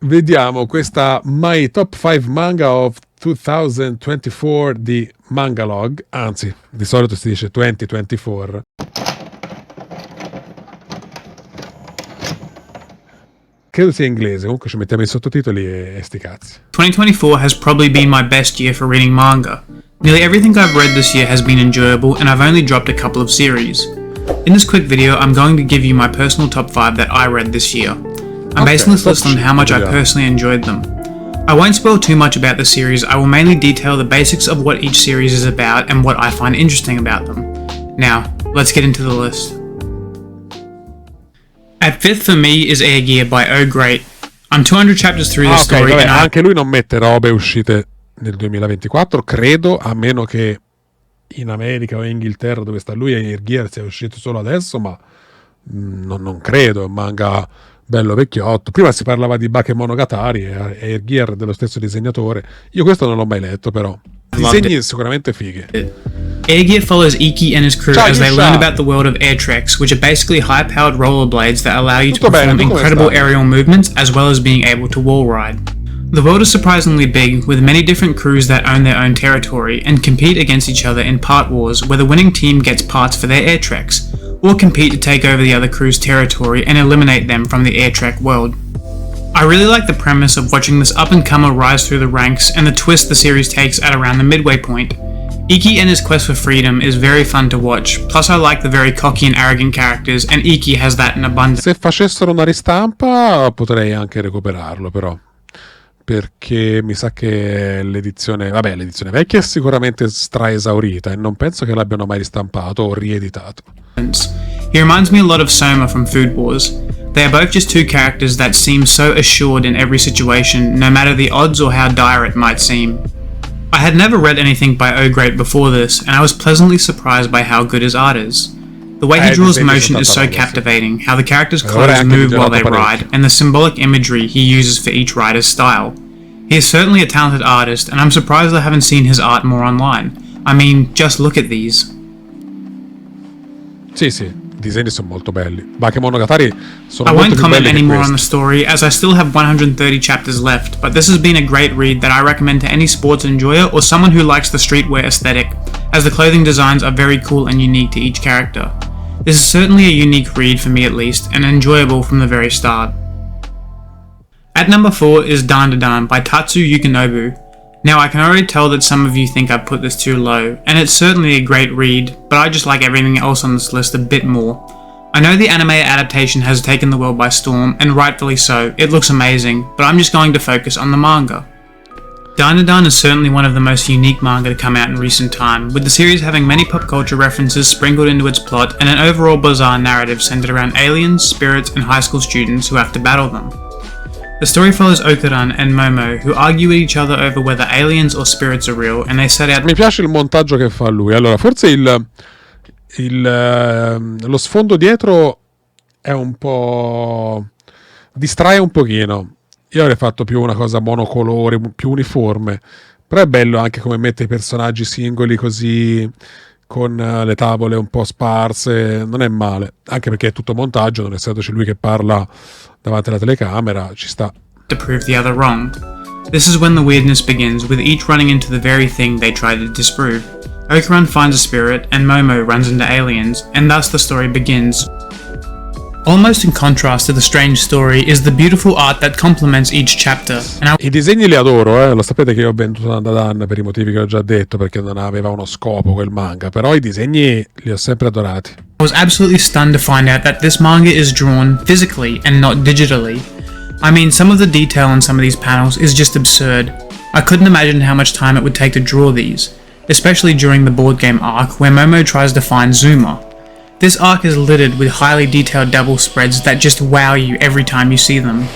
Vediamo questa My Top 5 Manga of 2024 di Mangalog, anzi, di solito si dice 2024. Credo sia inglese, comunque ci mettiamo i sottotitoli e sti cazzi. 2024 has probably been my best year for reading manga. Nearly everything I've read this year has been enjoyable, and I've only dropped a couple of series. In this quick video, I'm going to give you my personal top 5 that I read this year. I'm basing this list on how much I personally enjoyed them. I won't spoil too much about the series. I will mainly detail the basics of what each series is about and what I find interesting about them. Now, let's get into the list. At 5th for me is Air by Oh Great. I'm 200 chapters through the story, vabbè, and anche lui non mette robe uscite nel 2024, credo, a meno che in America o in Inghilterra, dove sta lui, Air Gear sia uscito solo adesso, ma non credo, è un manga bello vecchiotto. Prima si parlava di Bakemonogatari e Air Gear dello stesso disegnatore. Io questo non l'ho mai letto, però disegni sicuramente fighi. Air Gear follows Iki and his crew as they learn about the world of air treks, which are basically high-powered rollerblades that allow you to perform incredible aerial movements as well as being able to wall ride. The world is surprisingly big, with many different crews that own their own territory and compete against each other in part wars where the winning team gets parts for their air treks, or compete to take over the other crew's territory and eliminate them from the air trek world. I really like the premise of watching this up-and-comer rise through the ranks and the twist the series takes at around the midway point. Iki and his quest for freedom is very fun to watch, plus I like the very cocky and arrogant characters, and Iki has that in abundance. Se facessero una ristampa potrei anche recuperarlo, però, perché mi sa che l'edizione vecchia è sicuramente straesaurita e non penso che l'abbiano mai ristampato o rieditato. He reminds me a lot of Soma from Food Wars. They are both just two characters that seem so assured in every situation, no matter the odds or how dire it might seem. I had never read anything by Oh Great before this, and I was pleasantly surprised by how good his art is. The way he draws motion is so captivating, how the characters' clothes move while they ride, and the symbolic imagery he uses for each rider's style. He is certainly a talented artist, and I'm surprised I haven't seen his art more online. I mean, just look at these. Sì, i disegni sono molto belli. Bakemonogatari sono I molto won't più comment belli che anymore on the questi. story, as I still have 130 chapters left, but this has been a great read that I recommend to any sports enjoyer or someone who likes the streetwear aesthetic, as the clothing designs are very cool and unique to each character. This is certainly a unique read for me at least, and enjoyable from the very start. At number 4 is Dan by Tatsu Yukinobu. Now I can already tell that some of you think I've put this too low, and it's certainly a great read, but I just like everything else on this list a bit more. I know the anime adaptation has taken the world by storm, and rightfully so, it looks amazing, but I'm just going to focus on the manga. Dan is certainly one of the most unique manga to come out in recent time, with the series having many pop culture references sprinkled into its plot and an overall bizarre narrative centered around aliens, spirits, and high school students who have to battle them. The story follows Okuran and Momo, who argue with each other over whether aliens or spirits are real, and they set out... Mi piace il montaggio che fa lui. Allora, forse lo sfondo dietro è un po'... distrae un pochino. Io avrei fatto più una cosa monocolore, più uniforme, però è bello anche come mette i personaggi singoli così, con le tavole un po' sparse, non è male, anche perché è tutto montaggio, non essendoci lui che parla davanti alla telecamera, ci sta. To prove the other wrong. This is when the weirdness begins, with each running into the very thing they tried to disprove. Okuran finds a spirit, and Momo runs into aliens, and thus the story begins. Almost in contrast to the strange story is the beautiful art that complements each chapter. I disegni li adoro, lo sapete che io ho venduto Dan per i motivi che ho già detto, perché non aveva uno scopo quel manga, però i disegni li ho sempre adorati. I was absolutely stunned to find out that this manga is drawn physically and not digitally. I mean, some of the detail on some of these panels is just absurd. I couldn't imagine how much time it would take to draw these, especially during the board game arc where Momo tries to find Zuma. This arc is littered with highly detailed double spreads that just wow you every time you see them.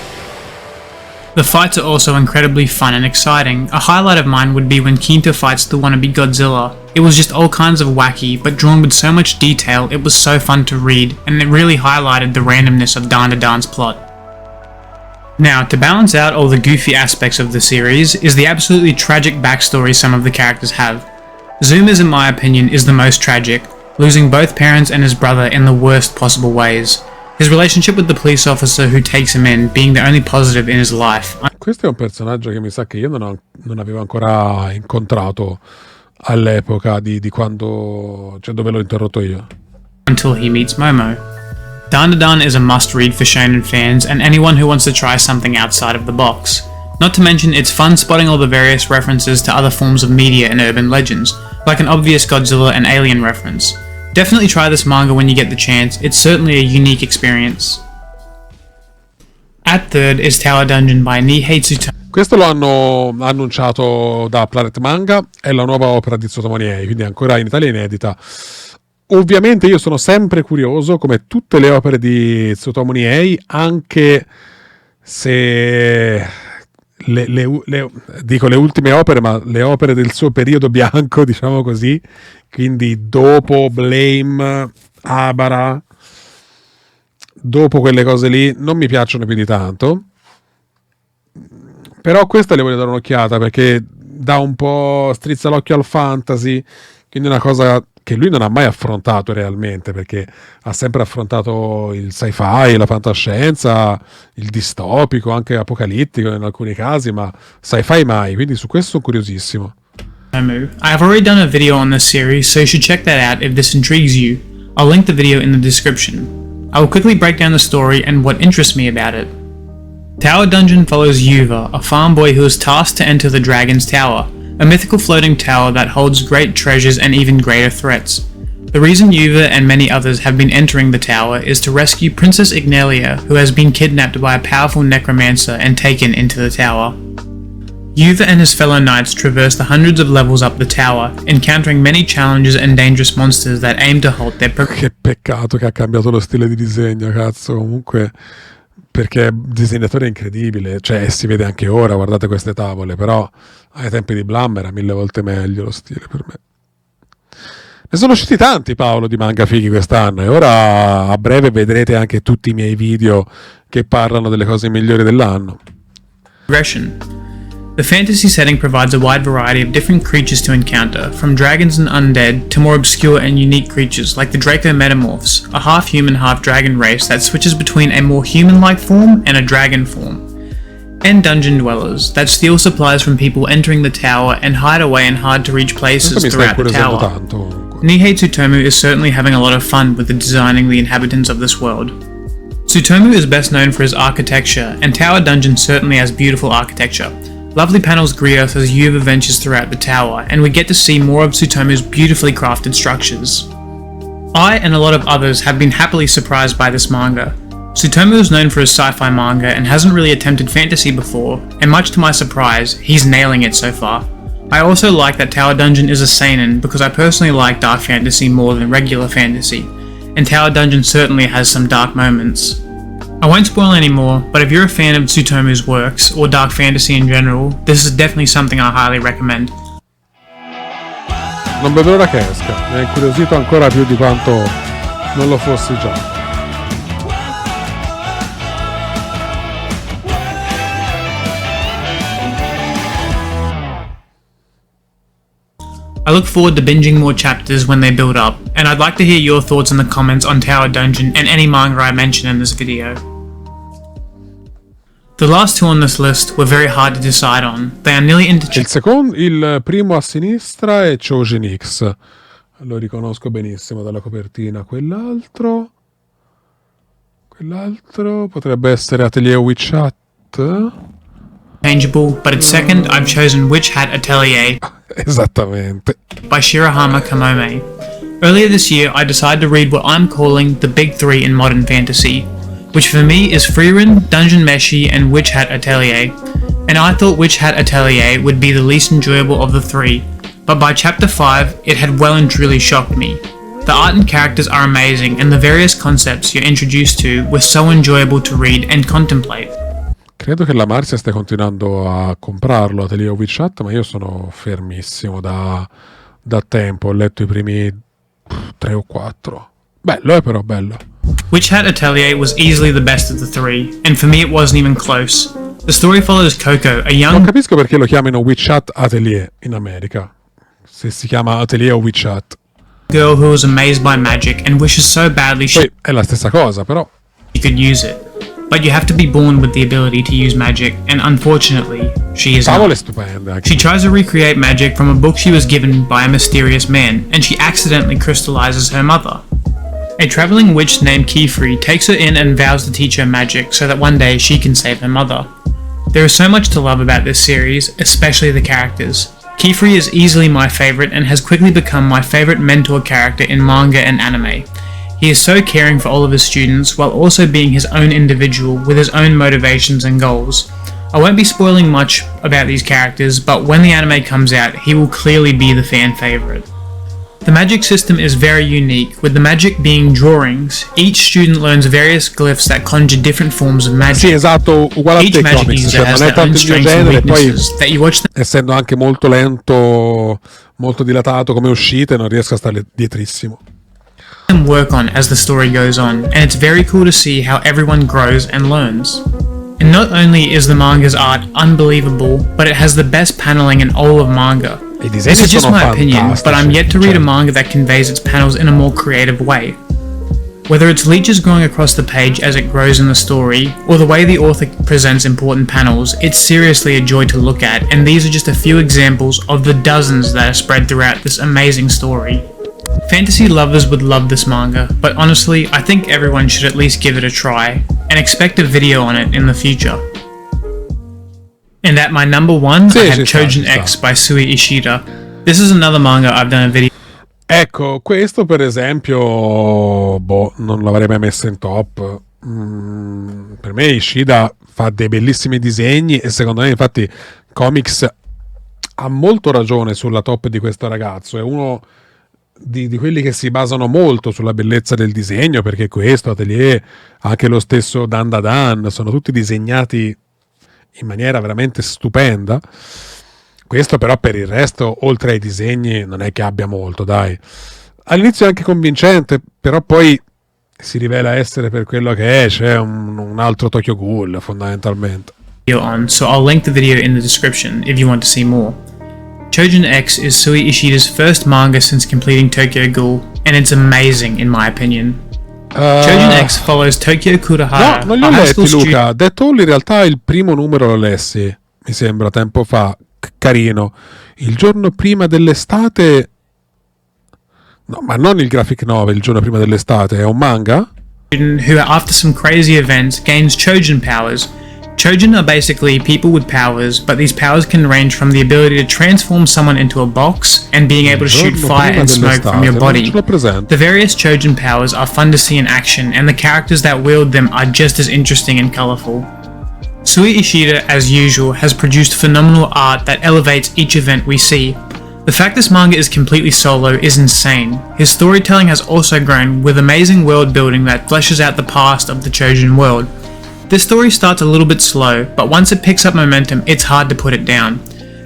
The fights are also incredibly fun and exciting. A highlight of mine would be when Kinta fights the wannabe Godzilla. It was just all kinds of wacky, but drawn with so much detail it was so fun to read, and it really highlighted the randomness of Dan's plot. Now, to balance out all the goofy aspects of the series is the absolutely tragic backstory some of the characters have. Zuma's, in my opinion, is the most tragic, losing both parents and his brother in the worst possible ways. His relationship with the police officer who takes him in being the only positive in his life. Questo è un personaggio che mi sa che io non avevo ancora incontrato all'epoca di quando, cioè dove l'ho interrotto io. Until he meets Momo. Dan Dan is a must-read for shonen fans and anyone who wants to try something outside of the box. Not to mention, it's fun spotting all the various references to other forms of media and urban legends, like an obvious Godzilla and Alien reference. Definitely try this manga when you get the chance, it's certainly a unique experience. At third is Tower Dungeon by Nihei Tsutomu. Questo lo hanno annunciato da Planet Manga, è la nuova opera di Tsutomu Nihei, quindi ancora in Italia inedita. Ovviamente io sono sempre curioso, come tutte le opere di Tsutomu Nihei, anche se dico le ultime opere, ma le opere del suo periodo bianco, diciamo così, quindi dopo Blame, Abara, dopo quelle cose lì, non mi piacciono più di tanto. Però questa le voglio dare un'occhiata perché dà un po', strizza l'occhio al fantasy, quindi è una cosa che lui non ha mai affrontato realmente, perché ha sempre affrontato il sci-fi, la fantascienza, il distopico, anche apocalittico in alcuni casi, ma sci-fi mai, quindi su questo sono curiosissimo. I have already done a video on this series, so you should check that out if this intrigues you. I'll link the video in the description. I will quickly break down the story and what interests me about it. Tower Dungeon follows Yuva, a farm boy who is tasked to enter the Dragon's Tower, a mythical floating tower that holds great treasures and even greater threats. The reason Yuva and many others have been entering the tower is to rescue Princess Ignelia, who has been kidnapped by a powerful necromancer and taken into the tower. Yuva and his fellow knights traverse the hundreds of levels up the tower, encountering many challenges and dangerous monsters that aim to halt their Che peccato che ha cambiato lo stile di disegno, cazzo, comunque, perché il disegnatore è incredibile, cioè si vede anche ora, guardate queste tavole, però ai tempi di Blum era 1000 volte meglio lo stile per me. Ne sono usciti tanti, Paolo, di manga fighi quest'anno, e ora a breve vedrete anche tutti i miei video che parlano delle cose migliori dell'anno. progression. The fantasy setting provides a wide variety of different creatures to encounter, from dragons and undead to more obscure and unique creatures like the Draco Metamorphs, a half-human, half-dragon race that switches between a more human-like form and a dragon form, and dungeon dwellers that steal supplies from people entering the tower and hide away in hard-to-reach places throughout the tower. Nihei Tsutomu is certainly having a lot of fun with the designing the inhabitants of this world. Tsutomu is best known for his architecture, and Tower Dungeon certainly has beautiful architecture. Lovely panels greet us as Yuva ventures throughout the tower, and we get to see more of Tsutomu's beautifully crafted structures. I and a lot of others have been happily surprised by this manga. Tsutomu is known for his sci-fi manga and hasn't really attempted fantasy before, and much to my surprise, he's nailing it so far. I also like that Tower Dungeon is a seinen because I personally like dark fantasy more than regular fantasy, and Tower Dungeon certainly has some dark moments. I won't spoil any more, but if you're a fan of Tsutomu's works, or dark fantasy in general, this is definitely something I highly recommend. Non vedo l'ora che esca, mi ha incuriosito ancora più di quanto non lo fossi già. I look forward to binging more chapters when they build up, and I'd like to hear your thoughts in the comments on Tower Dungeon and any manga I mention in this video. The last two on this list were very hard to decide on. They are nearly interchangeable. Il primo a sinistra è Choujin X, lo riconosco benissimo dalla copertina. Quell'altro potrebbe essere Atelier WeChat. But at second, I've chosen Hat Atelier Esattamente. by Shirahama Kamome. Earlier this year, I decided to read what I'm calling the big three in modern fantasy, which for me is Frieren, Dungeon Meshi, and Hat Atelier, and I thought Hat Atelier would be the least enjoyable of the three, but by chapter 5, it had well and truly shocked me. The art and characters are amazing, and the various concepts you're introduced to were so enjoyable to read and contemplate. Credo che la Marzia stia continuando a comprarlo Atelier WeChat, ma io sono fermissimo da tempo, ho letto i primi 3 o 4. Bello, però bello. Hat Atelier was easily the best of the three, and for me it wasn't even close. The story follows Coco, a young... Non capisco perché lo chiamino WeChat Atelier in America, se si chiama Atelier o WeChat. girl who is amazed by magic and wishes so badly Poi è la stessa cosa, però. she could use it. But you have to be born with the ability to use magic, and unfortunately, she is Tavole not. stupende. She tries to recreate magic from a book she was given by a mysterious man, and she accidentally crystallizes her mother. A traveling witch named Kefri takes her in and vows to teach her magic so that one day she can save her mother. There is so much to love about this series, especially the characters. Kefri is easily my favourite and has quickly become my favourite mentor character in manga and anime. He is so caring for all of his students while also being his own individual with his own motivations and goals. I won't be spoiling much about these characters, but when the anime comes out, he will clearly be the fan favourite. The magic system is very unique, with the magic being drawings. Each student learns various glyphs that conjure different forms of magic. Sì, esatto, uguale a Each te magic comics, user cioè has non è their own tanto il mio strengths and genere, poi weaknesses that you watch them. essendo anche molto lento, molto dilatato come uscite, non riesco a stare dietrissimo. Work on as the story goes on, and it's very cool to see how everyone grows and learns. And not only is the manga's art unbelievable, but it has the best paneling in all of manga. I disegni This is just sono my opinion, but I'm yet to read a cioè, manga that conveys its panels in a more creative way. Whether it's leeches growing across the page as it grows in the story, or the way the author presents important panels, it's seriously a joy to look at, and these are just a few examples of the dozens that are spread throughout this amazing story. Fantasy lovers would love this manga, but honestly, I think everyone should at least give it a try, and expect a video on it in the future. And at my number 1, I have Choujin X by Sui Ishida. This is another manga I've done a video. Ecco, questo per esempio, non l'avrei mai messo in top. Per me Ishida fa dei bellissimi disegni e secondo me infatti Comics ha molto ragione sulla top di questo ragazzo. È uno di quelli che si basano molto sulla bellezza del disegno, perché questo Atelier, anche lo stesso Dan Da Dan, sono tutti disegnati in maniera veramente stupenda. Questo però per il resto, oltre ai disegni, non è che abbia molto, dai. All'inizio è anche convincente, però poi si rivela essere per quello che è, cioè un altro Tokyo Ghoul fondamentalmente. So I'll link the video in the description if you want to see more. Choujin X is Sui Ishida's first manga since completing Tokyo Ghoul, and it's amazing in my opinion. Choujin X follows Tokyo Kurahara. No, non li ho letti, Luca. Dead Hall in realtà il primo numero lo lessi, mi sembra, tempo fa. Carino. Il giorno prima dell'estate... No, ma non il graphic novel, il giorno prima dell'estate, è un manga? Who, after some crazy events, gains Choujin powers. Choujin are basically people with powers, but these powers can range from the ability to transform someone into a box and being able to shoot fire and smoke from your body. The various Choujin powers are fun to see in action, and the characters that wield them are just as interesting and colourful. Sui Ishida, as usual, has produced phenomenal art that elevates each event we see. The fact this manga is completely solo is insane. His storytelling has also grown, with amazing world building that fleshes out the past of the Choujin world. This story starts a little bit slow, but once it picks up momentum, it's hard to put it down.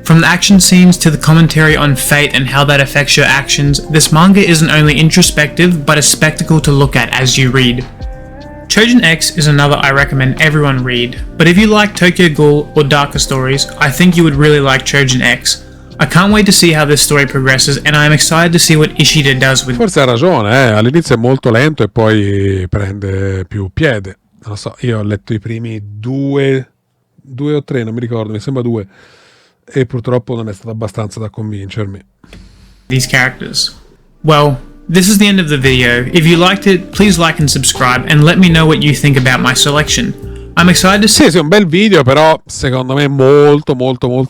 From the action scenes to the commentary on fate and how that affects your actions, this manga isn't only introspective, but a spectacle to look at as you read. Choujin X is another I recommend everyone read, but if you like Tokyo Ghoul or darker stories, I think you would really like Choujin X. I can't wait to see how this story progresses, and I am excited to see what Ishida does with. Forse ha ragione, all'inizio è molto lento e poi prende più piede. Non lo so, io ho letto i primi due o tre, non mi ricordo, mi sembra 2, e purtroppo non è stato abbastanza da convincermi. These characters. Well, this is the end of the video. If you liked it, please like and subscribe, and let me know what you think about my selection. I'm excited to see. Sì, è un bel video, però secondo me molto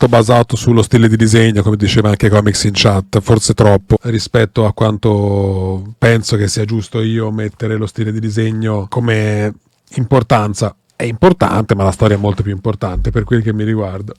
basato sullo stile di disegno, come diceva anche Comics in chat, forse troppo rispetto a quanto penso che sia giusto io mettere lo stile di disegno come importanza. È importante, ma la storia è molto più importante per quel che mi riguarda.